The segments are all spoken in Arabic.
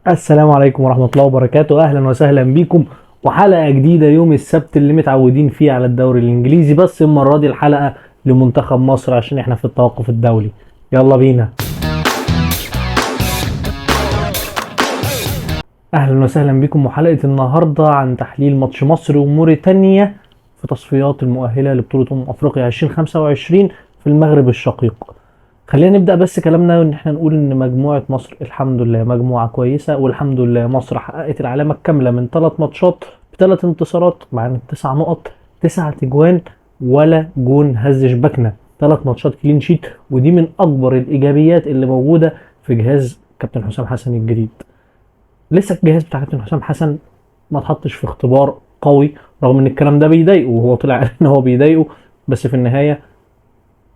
السلام عليكم ورحمة الله وبركاته. أهلا وسهلا بيكم وحلقة جديدة يوم السبت اللي متعودين فيه على الدوري الإنجليزي، بس المرة دي الحلقة لمنتخب مصر عشان احنا في التوقف الدولي. يلا بينا. أهلا وسهلا بكم وحلقة النهاردة عن تحليل ماتش مصر وموريتانيا في تصفيات المؤهلة لبطولة أفريقيا 2025 في المغرب الشقيق. خلينا نبدأ بس كلامنا ان احنا نقول ان مجموعة مصر الحمد لله مجموعة كويسة، والحمد لله مصر حققت العلامة الكاملة من 3 ماتشات ب3 انتصارات مع 9 نقط، 9 تجوان ولا جون هز شباكنا، 3 ماتشات كلين شيت، ودي من اكبر الايجابيات اللي موجودة في جهاز كابتن حسام حسن الجديد. لسه الجهاز بتاع كابتن حسام حسن ما اتحطش في اختبار قوي، رغم ان الكلام ده بيضايقه وهو طلع قال ان هو بيضايقه، بس في النهاية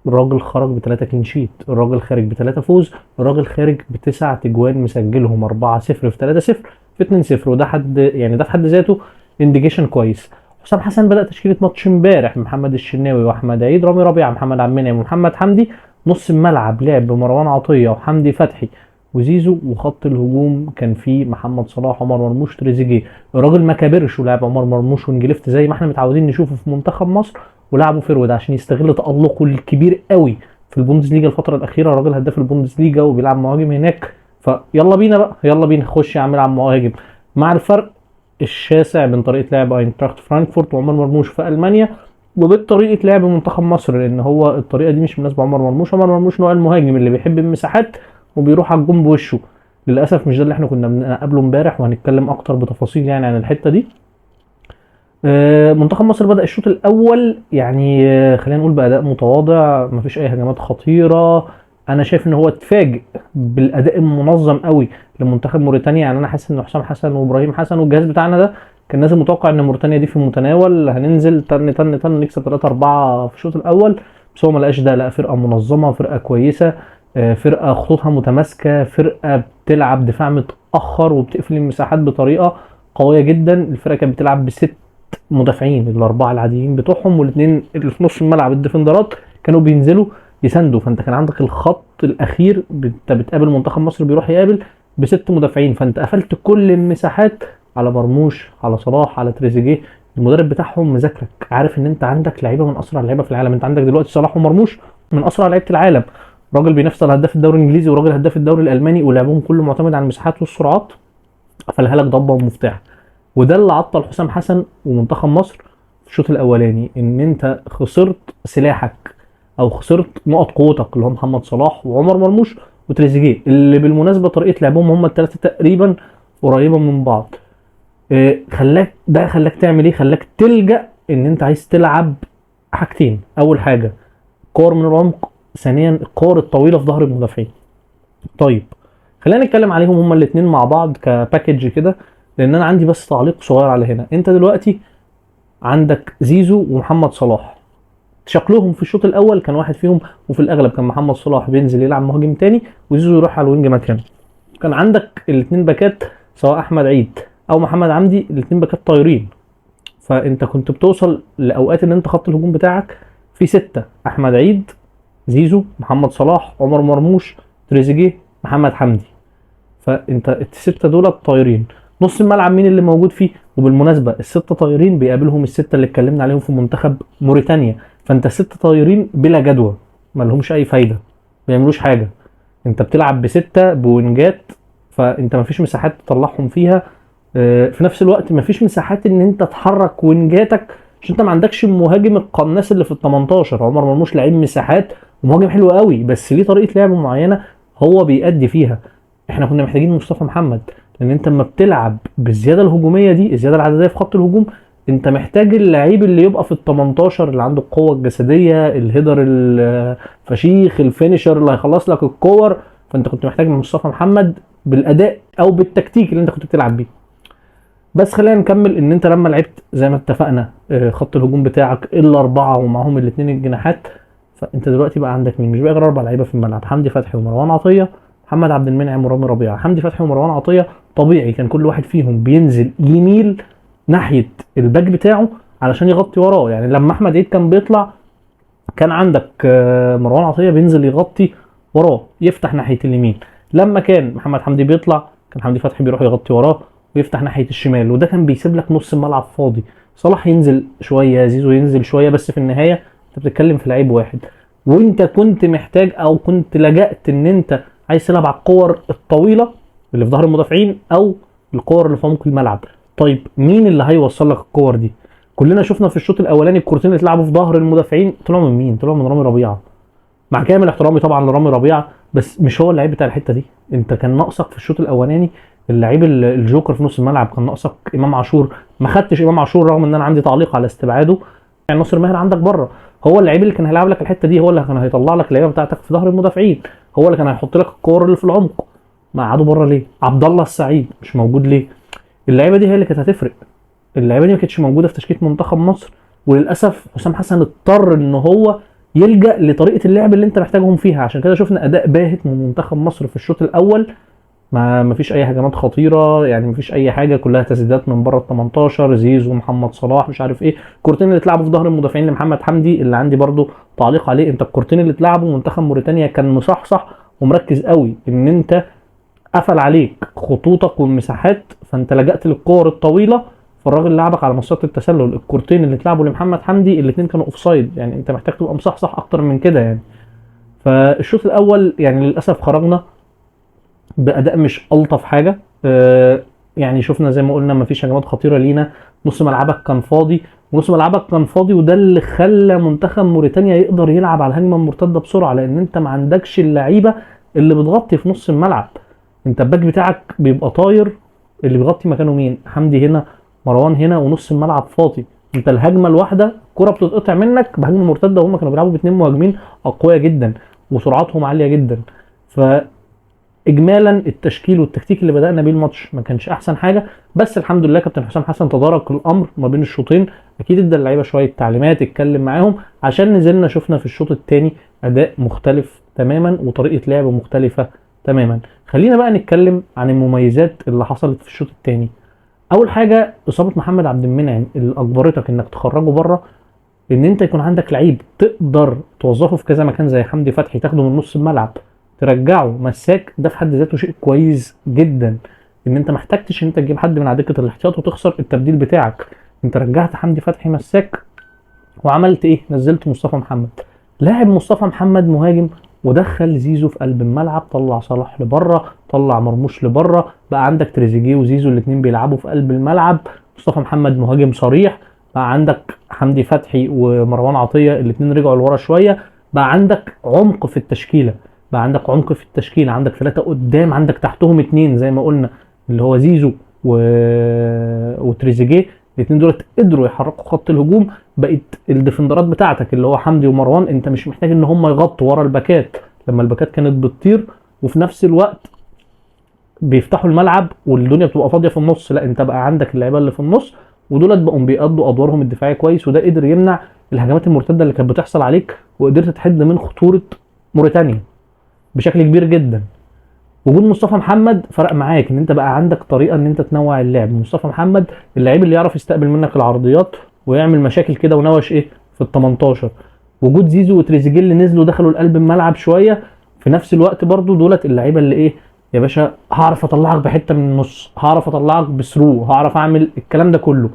الراجل خرج ب3 كلين شيت، الراجل خارج ب3 فوز، الراجل خارج ب9 تجوان مسجلهم 4-0 في 3-0 في 2-0، وده حد يعني ده في حد ذاته انديكيشن كويس. حسام حسن بدأ تشكيلة ماتش امبارح: محمد الشناوي واحمد عيد، رامي ربيعة، محمد عبد المنعم ومحمد حمدي. نص الملعب لعب بمروان عطية وحمدي فتحي وزيزو، وخط الهجوم كان فيه محمد صلاح، عمر مرموش، تريزيجيه. الراجل ما كبرش ولعب عمر مرموش ونجلفت زي ما احنا متعودين نشوفه في منتخب مصر، ولعبه فيرود عشان يستغل تألقه الكبير قوي في البوندسليجا الفترة الأخيرة. الراجل هداف البوندسليجا وبيلعب مهاجم هناك، فيلا بينا بقى، يلا بينا خش يا عم العب مهاجم. مع الفرق الشاسع بين طريقة لعب اينتراخت فرانكفورت وعمر مرموش في ألمانيا وبين طريقة لعب منتخب مصر، لأن هو الطريقة دي مش مناسبة عمر مرموش. عمر مرموش نوع المهاجم اللي بيحب المساحات وبيروح على الجون بوشه. للأسف مش ده اللي احنا كنا بنقابله امبارح، وهنتكلم أكتر بتفاصيل يعني عن الحتة دي. منتخب مصر بدأ الشوط الأول يعني خلينا نقول بأداء متواضع، مفيش أي هجمات خطيرة. أنا شايف إن هو اتفاجئ بالأداء المنظم قوي لمنتخب موريتانيا. يعني أنا حاسس إن حسام حسن وإبراهيم حسن والجهاز بتاعنا ده كان لازم متوقع إن موريتانيا دي في المتناول، هننزل تن تن تن نكسب 3-4 في الشوط الأول. بس هو ما لقاش ده، لقى فرقة منظمة، فرقة كويسة، فرقة خطوطها متماسكة، فرقة بتلعب دفاع متأخر وبتقفل المساحات بطريقة قوية جدا. الفرقة كانت بتلعب مدافعين، الاربعه العاديين بتوعهم، والاثنين اللي في نص الملعب الديفندرات كانوا بينزلوا يساندوا. فانت كان عندك الخط الاخير انت بتقابل منتخب مصر بيروح يقابل ب6 مدافعين، فانت قفلت كل المساحات على مرموش، على صلاح، على تريزيجيه. المدرب بتاعهم مذاكرك، عارف ان انت عندك لعيبه من اسرع اللعيبه في العالم. انت عندك دلوقتي صلاح ومرموش من اسرع لعيبه العالم، راجل بينافس على هداف الدوري الانجليزي وراجل هداف الدوري الالماني، ولعبهم كله معتمد على المساحات والسرعات. قفلها لك ضبه ومفتاح. وده اللي عطل حسام حسن ومنتخب مصر في الشوط الاولاني، ان انت خسرت سلاحك او خسرت نقط قوتك اللي هو محمد صلاح وعمر مرموش وتريزيجيه، اللي بالمناسبه طريقه لعبهم هم الثلاثه تقريبا قريبه من بعض. خلاك تعمل ايه؟ خلاك تلجأ ان انت عايز تلعب حاجتين: اول حاجه كور من العمق، ثانيا الكور الطويله في ظهر المدافعين. طيب خلينا نتكلم عليهم هما الاثنين مع بعض كباكج كده، لان انا عندي بس تعليق صغير على هنا. انت دلوقتي عندك زيزو ومحمد صلاح، شكلهم في الشوط الاول كان واحد فيهم، وفي الاغلب كان محمد صلاح بينزل يلعب مهاجم تاني وزيزو يروح على الوينج مكانه. كان عندك الاثنين باكات، سواء احمد عيد او محمد عمدي، الاثنين باكات طايرين. فانت كنت بتوصل لاوقات ان انت خط الهجوم بتاعك في 6: احمد عيد، زيزو، محمد صلاح، عمر مرموش، تريزيجيه، محمد حمدي. فانت الستة دول طايرين. نص الملعب مين اللي موجود فيه؟ وبالمناسبة الستة طايرين بيقابلهم الستة اللي اتكلمنا عليهم في منتخب موريتانيا. فانت الستة طايرين بلا جدوى، ما لهمش اي فايدة، ما بيعملوش حاجة. انت بتلعب بستة بوينجات، فانت مفيش مساحات تطلعهم فيها. في نفس الوقت مفيش مساحات ان انت تحرك وينجاتك، عشان انت ما عندكش المهاجم القناص اللي في ال 18. عمر مرموش لعيب مساحات ومهاجم حلو قوي، بس ليه طريقة لعب معينة هو بيأدي فيها. احنا كنا محتاجين مصطفى محمد، لان انت لما بتلعب بالزياده الهجوميه دي، الزياده العدديه في خط الهجوم، انت محتاج اللعيب اللي يبقى في ال 18 اللي عنده القوه الجسديه، الهيدر الفشيخ، الفينيشر اللي هيخلص لك الكور. فانت كنت محتاج مصطفى محمد بالاداء او بالتكتيك اللي انت كنت بتلعب بيه. بس خلينا نكمل. ان انت لما لعبت زي ما اتفقنا خط الهجوم بتاعك الا 4 ومعاهم الاثنين الجناحات، فانت دلوقتي بقى عندك مين؟ مش بقى غير 4 لعيبه في الملعب: حمدي فتحي ومروان عطيه، محمد عبد المنعم ورامي ربيعه. حمدي فتحي ومروان عطيه طبيعي كان كل واحد فيهم بينزل يميل ناحيه الباك بتاعه علشان يغطي وراه. يعني لما احمد عيد كان بيطلع، كان عندك مروان عطيه بينزل يغطي وراه، يفتح ناحيه اليمين. لما كان محمد حمدي بيطلع، كان حمدي فتحي بيروح يغطي وراه ويفتح ناحيه الشمال، وده كان بيسيب لك نص الملعب فاضي. صلاح ينزل شويه، زيزو ينزل شويه، بس في النهايه انت بتتكلم في لعيب واحد. وانت كنت محتاج او كنت لجأت ان انت عايز تلعب على الكور الطويله اللي في ظهر المدافعين او الكور اللي في عمق الملعب. طيب مين اللي هيوصل لك الكور دي؟ كلنا شفنا في الشوط الاولاني الكورتين اللي اتلعبوا في ظهر المدافعين طلعوا من مين؟ طلعوا من رامي ربيعه. مع كامل احترامي طبعا لرامي ربيعه، بس مش هو اللعيب بتاع الحته دي. انت كان ناقصك في الشوط الاولاني اللعيب الجوكر في نص الملعب، كان ناقصك امام عاشور. ما خدتش امام عاشور رغم ان انا عندي تعليق على استبعاده. يعني ناصر ماهر عندك بره، هو اللعيب اللي كان هيلعب لك الحته دي، هو اللي كان هيطلع لك اللعيبه بتاعتك في ظهر المدافعين، هو اللي كان هيحط لك الكور اللي في العمق. ما قعدوا بره ليه؟ عبد الله السعيد مش موجود ليه؟ اللعيبه دي هي اللي كانت هتفرق. اللعيبه دي ما كانتش موجوده في تشكيله منتخب مصر، وللاسف حسام حسن اضطر ان هو يلجأ لطريقه اللعب اللي انت محتاجهم فيها. عشان كده شفنا اداء باهت من منتخب مصر في الشوط الاول، ما فيش اي هجمات خطيره، يعني ما فيش اي حاجه، كلها تسديدات من بره ال 18. زيزو محمد صلاح مش عارف ايه. الكورتين اللي اتلعبوا في ظهر المدافعين لمحمد حمدي اللي عندي برده تعليق عليه، انت الكورتين اللي اتلعبوا منتخب موريتانيا كان مصحصح ومركز قوي ان انت قفل عليك خطوطك والمساحات، فانت لجأت للكور الطويله، فالراجل لعبك على مسطره التسلل. الكورتين اللي اتلعبوا لمحمد حمدي الاثنين كانوا اوفسايد، يعني انت محتاج تبقى مصحصح اكتر من كده يعني. فالشوط الاول يعني للاسف خرجنا باداء مش الطف حاجه. يعني شفنا زي ما قلنا مفيش هجمات خطيره لينا، نص ملعبك كان فاضي، ونص ملعبك كان فاضي، وده اللي خلى منتخب موريتانيا يقدر يلعب على الهجمه المرتده بسرعه، لان انت ما عندكش اللعيبه اللي بتغطي في نص الملعب. انت الباك بتاعك بيبقى طاير، اللي بيغطي مكانه مين؟ حمدي هنا، مروان هنا، ونص الملعب فاضي. انت الهجمه الواحده الكره بتتقطع منك بهجمه مرتده، وهم كانوا بيلعبوا باثنين مهاجمين اقوياء جدا وسرعتهم عاليه جدا. فاجمالا التشكيل والتكتيك اللي بدانا بيه الماتش ما كانش احسن حاجه، بس الحمد لله كابتن حسام حسن تدارك الامر ما بين الشوطين. اكيد ادى اللعيبه شويه تعليمات، اتكلم معاهم، عشان نزلنا شفنا في الشوط الثاني اداء مختلف تماما وطريقه لعب مختلفه تماما. خلينا بقى نتكلم عن المميزات اللي حصلت في الشوط الثاني. اول حاجه اصابه محمد عبد المنعم اللي اجبرتك انك تخرجه بره، ان انت يكون عندك لعيب تقدر توظفه في كذا مكان زي حمدي فتحي، تاخده من نص الملعب ترجعه مساك، ده في حد ذاته شيء كويس جدا. ان انت محتاجتش ان انت تجيب حد من على دكه الاحتياط وتخسر التبديل بتاعك، انت رجعت حمدي فتحي مساك، وعملت ايه؟ نزلت مصطفى محمد، لاعب مصطفى محمد مهاجم، ودخل زيزو في قلب الملعب، طلع صلاح لبره، طلع مرموش لبره، بقى عندك تريزيجيه وزيزو الاثنين بيلعبوا في قلب الملعب، مصطفى محمد مهاجم صريح، بقى عندك حمدي فتحي ومروان عطيه الاثنين رجعوا لورا شويه، بقى عندك عمق في التشكيله، بقى عندك عمق في التشكيله، عندك ثلاثه قدام، عندك تحتهم اثنين زي ما قلنا اللي هو زيزو وتريزيجيه، الاثنين دول قدروا يحركوا خط الهجوم. بقت الديفندرات بتاعتك اللي هو حمدي ومروان انت مش محتاج ان هم يغطوا ورا الباكات لما الباكات كانت بتطير، وفي نفس الوقت بيفتحوا الملعب والدنيا بتبقى فاضيه في النص، لا انت بقى عندك اللعيبه اللي في النص ودولت بقوا بيقضوا ادوارهم الدفاعيه كويس، وده قدر يمنع الهجمات المرتده اللي كانت بتحصل عليك، وقدرت تحد من خطوره موريتانيا بشكل كبير جدا. وجود مصطفى محمد فرق معاك ان انت بقى عندك طريقه ان انت تنوع اللعب. مصطفى محمد اللعيب اللي يعرف يستقبل منك العرضيات ويعمل مشاكل كده ونوش ايه في ال 18. وجود زيزو وتريزيجيه اللي نزلوا دخلوا لقلب الملعب شويه، في نفس الوقت برضو دولت اللعيبه اللي ايه يا باشا، هعرف اطلعك بحته من النص، هعرف اطلعك بثرو، هعرف اعمل الكلام ده كله.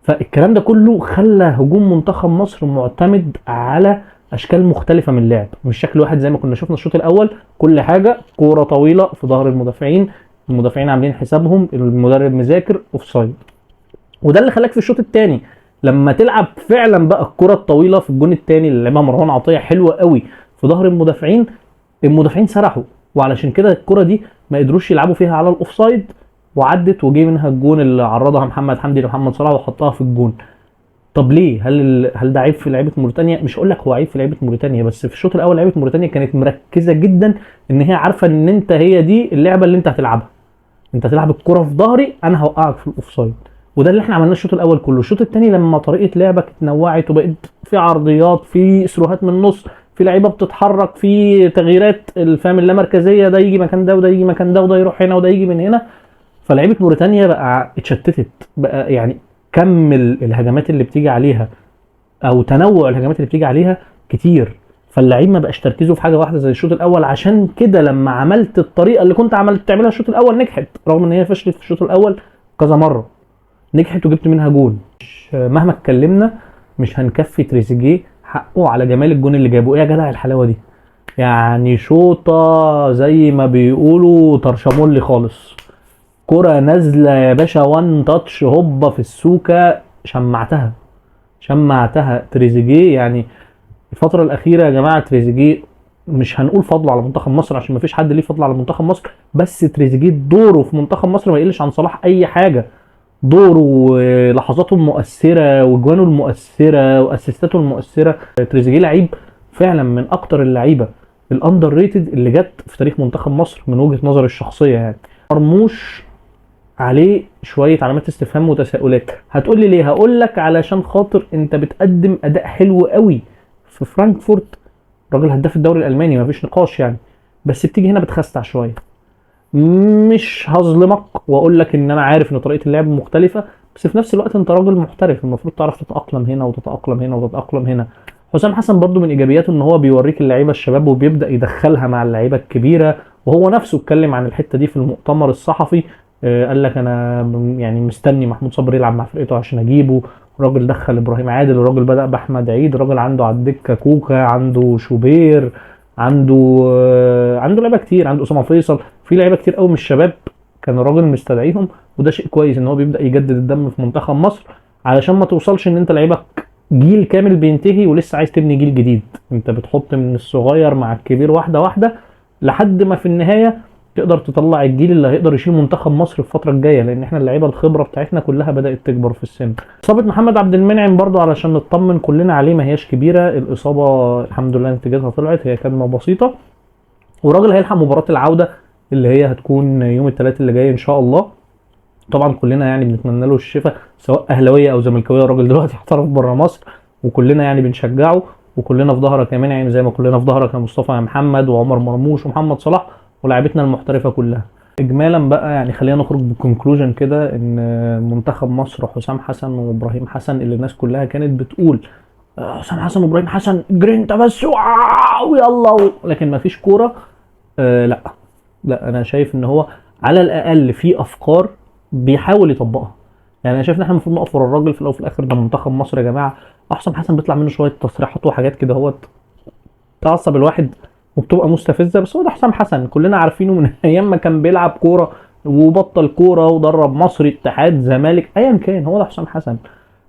فالكلام ده كله خلى هجوم منتخب مصر معتمد على اشكال مختلفه من اللعب، مش شكل واحد زي ما كنا شفنا الشوط الاول، كل حاجه كوره طويله في ظهر المدافعين، المدافعين عاملين حسابهم، المدرب مذاكر اوفسايد. وده اللي خلاك في الشوط الثاني لما تلعب فعلا بقى الكره الطويله في الجون الثاني اللي لعبها مروان عطيه حلوه قوي في ظهر المدافعين، المدافعين سرحوا، وعلشان كده الكره دي ما قدروش يلعبوا فيها على الاوفسايد، وعدت وجي منها الجون اللي عرضها محمد حمدي لمحمد صلاح وحطها في الجون. طب ليه؟ هل ده عيب في لعيبه موريتانيا؟ مش هقول لك هو عيب في لعيبه موريتانيا، بس في الشوط الاول لعيبه موريتانيا كانت مركزه جدا ان هي عارفه ان انت هي دي اللعبه اللي انت هتلعبها، انت هتلعب الكره في ظهري انا هوقعك في الاوفسايد. وده اللي احنا عملناه الشوط الاول كله. الشوط الثاني لما طريقه لعبك اتنوعت وبقت في عرضيات، في سروهات من النص، في لعيبه بتتحرك، في تغييرات الفهم اللامركزيه، ده يجي مكان ده وده يجي مكان ده وده يروح هنا وده يجي من هنا، فلعيبه موريتانيا بقى اتشتتت، بقى يعني كم الهجمات اللي بتيجي عليها او تنوع الهجمات اللي بتيجي عليها كتير، فاللعيب ما بقاش تركيزه في حاجه واحده زي الشوط الاول. عشان كده لما عملت الطريقه اللي كنت عملت تعملها الشوط الاول نجحت، رغم ان هي فشلت في الشوط الاول كذا مره، نجحت وجبت منها جول. مهما اتكلمنا مش هنكفي تريزيجيه حقه على جمال الجون اللي جابه. ايه يا جدع الحلاوه دي، يعني شوطه زي ما بيقولوا طرشمولي خالص، كرة نازلة يا باشا، وان تاتش هوبا في السوكة، شمعتها تريزيجيه. يعني الفترة الأخيرة يا جماعة تريزيجيه مش هنقول فضله على منتخب مصر عشان مفيش حد ليه فضل على منتخب مصر، بس تريزيجيه دوره في منتخب مصر ما يقلش عن صلاح أي حاجة. دوره ولحظاته المؤثرة وجوانه المؤثرة وأسيستاته المؤثرة. تريزيجيه لعيب فعلا من أكتر اللعيبة الأندر ريتد اللي جت في تاريخ منتخب مصر من وجهة نظري الشخصية. يعني مرموش عليه شويه علامات استفهام وتساؤلات. هتقول لي ليه؟ هقول لك علشان خاطر انت بتقدم اداء حلو قوي في فرانكفورت، راجل هداف الدوري الالماني مفيش نقاش يعني، بس بتيجي هنا بتخستع شويه. مش هظلمك واقول لك ان انا عارف ان طريقه اللعب مختلفه، بس في نفس الوقت انت راجل محترف المفروض تعرف تتاقلم هنا وتتاقلم هنا وتتاقلم هنا. حسام حسن برضو من ايجابياته ان هو بيوريك اللعيبه الشباب وبيبدا يدخلها مع اللعيبه الكبيره، وهو نفسه اتكلم عن الحته دي في المؤتمر الصحفي. قال لك انا يعني مستني محمود صبري يلعب مع فرقته عشان اجيبه. الراجل دخل ابراهيم عادل، الراجل بدا باحمد عيد، الراجل عنده على الدكه كوكا، عنده شوبير، عنده لعيبه كتير، عنده اسامه فيصل، في لعيبه كتير قوي من الشباب كان الراجل مستدعيهم. وده شيء كويس ان هو بيبدا يجدد الدم في منتخب مصر، علشان ما توصلش ان انت لعيبك جيل كامل بينتهي ولسه عايز تبني جيل جديد. انت بتحط من الصغير مع الكبير واحده واحده لحد ما في النهايه تقدر تطلع الجيل اللي هيقدر يشيل منتخب مصر في الفتره الجايه، لان احنا اللعيبه الخبره بتاعتنا كلها بدات تكبر في السن. اصابه محمد عبد المنعم برضو علشان نطمن كلنا عليه ما هياش كبيره، الاصابه الحمد لله نتيجتها طلعت، هي كدمه بسيطه، والراجل هيلحق مباراه العوده اللي هي هتكون يوم الثلاث اللي جاي ان شاء الله. طبعا كلنا يعني بنتمنى له الشفاء سواء اهلاويه او زملكاويه، الراجل دلوقتي احترف بره مصر وكلنا يعني بنشجعه، وكلنا في ظهرك كمان يعني زي ما كلنا في ظهرك يا مصطفى يا محمد وعمر مرموش ومحمد صلاح ولاعيبتنا المحترفه كلها. اجمالا بقى يعني خلينا نخرج بكونكلوجن كده ان منتخب مصر حسام حسن وابراهيم حسن اللي الناس كلها كانت بتقول حسام حسن وابراهيم حسن جرينتا بس ويلا لكن مفيش كوره. لا لا، انا شايف ان هو على الاقل في افكار بيحاول يطبقها. يعني انا شايف ان احنا المفروض نقف ورا الراجل في الاول وفي الاخر ده منتخب مصر يا جماعه. حسام حسن بيطلع منه شويه تصريحات وحاجات كده هوت تعصب الواحد وبتبقى مستفزه، بس هو ده حسام حسن كلنا عارفينه من ايام ما كان بيلعب كوره وبطل كوره ودرب مصري اتحاد زمالك ايا كان، هو ده حسام حسن.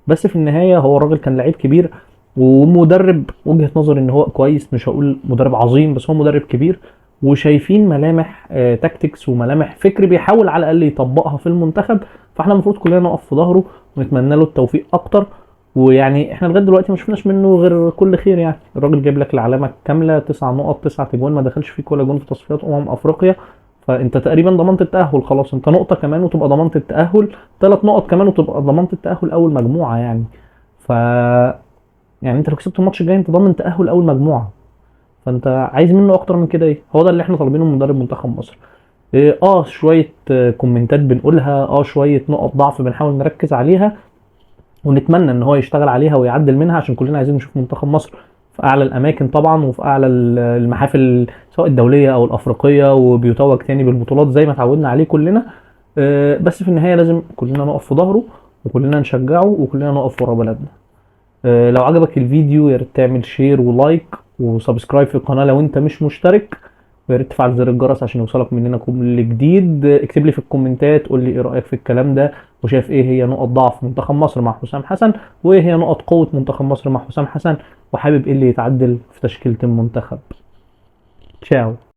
بس في النهايه هو الراجل كان لعيب كبير ومدرب وجهه نظري ان هو كويس، مش هقول مدرب عظيم بس هو مدرب كبير، وشايفين ملامح تاكتكس وملامح فكر بيحاول على الاقل يطبقها في المنتخب. فاحنا المفروض كلنا نقف في ظهره ونتمنى له التوفيق اكتر. ويعني احنا لغايه دلوقتي ما شفناش منه غير كل خير. يعني الراجل جايب لك العلامه الكامله 9 نقط 9 اجوان، ما دخلش فيك ولا جون في تصفيات افريقيا، فانت تقريبا ضمنت التاهل خلاص. انت نقطه كمان وتبقى ضمنت التاهل، 3 نقط كمان وتبقى ضمنت التاهل اول مجموعه يعني. ف يعني انت لو كسبت الماتش الجاي انت ضامن تاهل اول مجموعه، فانت عايز منه اكتر من كده ايه؟ هو ده اللي احنا طالبينه من مدرب منتخب مصر. إيه شويه كومنتات بنقولها، شويه نقط ضعف بنحاول نركز عليها ونتمنى ان هو يشتغل عليها ويعدل منها، عشان كلنا عايزين نشوف منتخب مصر في اعلى الاماكن طبعا وفي اعلى المحافل سواء الدوليه او الافريقيه، وبيتوج تاني بالبطولات زي ما اتعودنا عليه كلنا. بس في النهايه لازم كلنا نقف في ظهره وكلنا نشجعه وكلنا نقف ورا بلدنا. لو عجبك الفيديو يا ريت تعمل شير ولايك وسبسكرايب في القناه لو انت مش مشترك، ويا ريت تفعل زر الجرس عشان يوصلك مننا كل جديد. اكتب لي في الكومنتات قول لي ايه رايك في الكلام ده، وشايف ايه هي نقط ضعف منتخب مصر مع حسام حسن، وايه هي نقط قوه منتخب مصر مع حسام حسن، وحابب ايه اللي يتعدل في تشكيله المنتخب. تشاو.